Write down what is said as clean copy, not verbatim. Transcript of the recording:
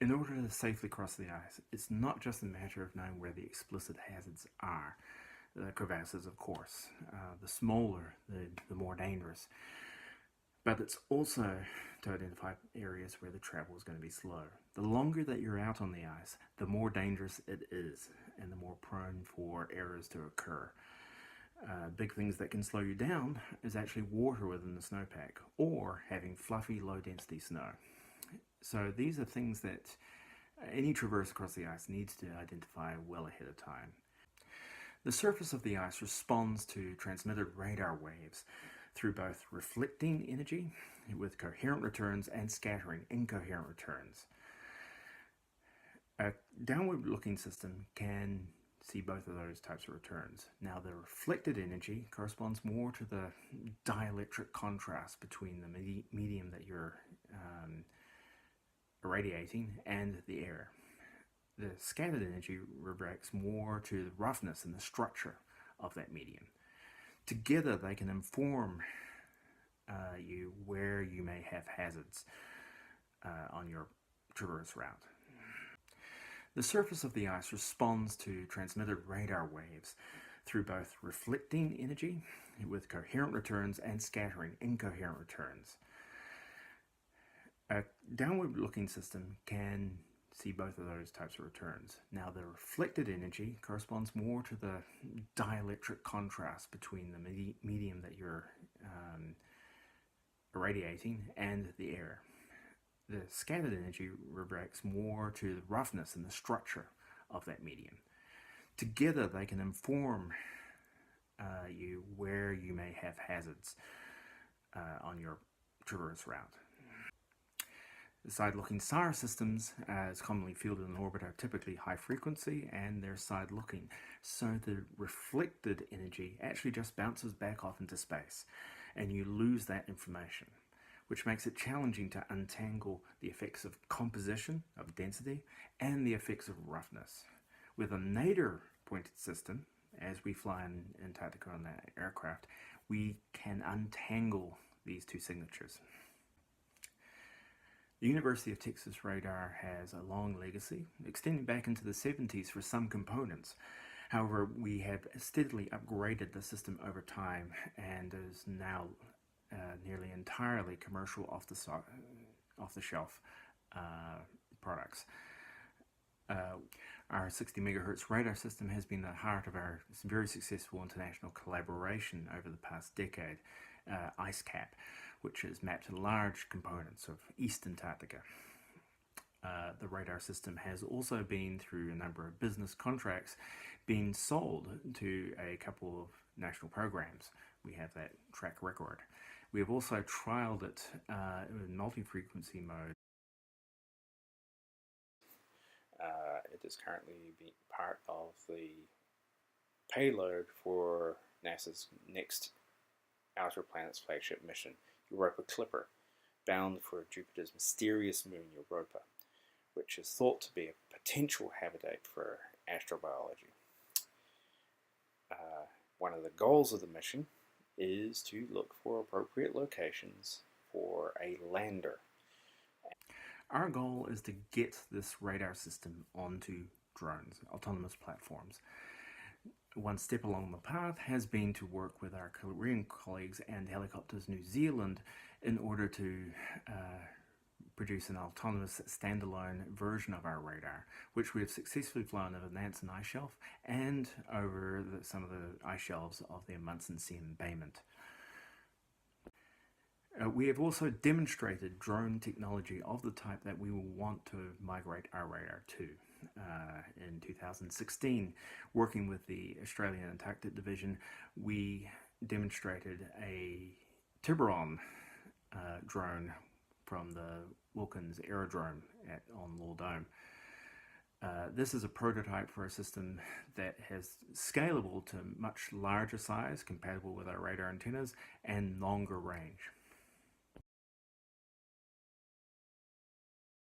In order to safely cross the ice, it's not just a matter of knowing where the explicit hazards are. The crevasses, of course, the smaller, the more dangerous. But it's also to identify areas where the travel is going to be slow. The longer that you're out on the ice, the more dangerous it is and the more prone for errors to occur. Big things that can slow you down is actually water within the snowpack or having fluffy, low-density snow. So these are things that any traverse across the ice needs to identify well ahead of time. The surface of the ice responds to transmitted radar waves through both reflecting energy with coherent returns and scattering incoherent returns. A downward-looking system can see both of those types of returns. Now, the reflected energy corresponds more to the dielectric contrast between the medium that you're irradiating and the air. The scattered energy reacts more to the roughness and the structure of that medium. Together, they can inform you where you may have hazards on your traverse route. The surface of the ice responds to transmitted radar waves through both reflecting energy with coherent returns and scattering incoherent returns. A downward-looking system can see both of those types of returns. Now, the reflected energy corresponds more to the dielectric contrast between the medium that you're irradiating and the air. The scattered energy reacts more to the roughness and the structure of that medium. Together, they can inform you where you may have hazards on your traverse route. The side-looking SAR systems, as commonly fielded in orbit, are typically high frequency and they're side-looking. So the reflected energy actually just bounces back off into space and you lose that information, which makes it challenging to untangle the effects of composition, of density, and the effects of roughness. With a nadir pointed system, as we fly in Antarctica on that aircraft, we can untangle these two signatures. The University of Texas radar has a long legacy, extending back into the 70s for some components. However, we have steadily upgraded the system over time and is now nearly entirely commercial off-the-shelf products. Our 60 megahertz radar system has been the heart of our very successful international collaboration over the past decade, IceCap, which has mapped large components of East Antarctica. The radar system has also been, through a number of business contracts, been sold to a couple of national programs. We have that track record. We have also trialed it in multi-frequency mode. It is currently part of the payload for NASA's next Outer Planets flagship mission, Europa Clipper, bound for Jupiter's mysterious moon Europa, which is thought to be a potential habitat for astrobiology. One of the goals of the mission is to look for appropriate locations for a lander. Our goal is to get this radar system onto drones, autonomous platforms. One step along the path has been to work with our Korean colleagues and Helicopters New Zealand in order to produce an autonomous standalone version of our radar, which we have successfully flown over the Nansen ice shelf and over some of the ice shelves of the Amundsen Sea embayment. We have also demonstrated drone technology of the type that we will want to migrate our radar to. In 2016, working with the Australian Antarctic Division, we demonstrated a Tiburon drone from the Wilkins Aerodrome on Law Dome. This is a prototype for a system that has scalable to much larger size, compatible with our radar antennas, and longer range.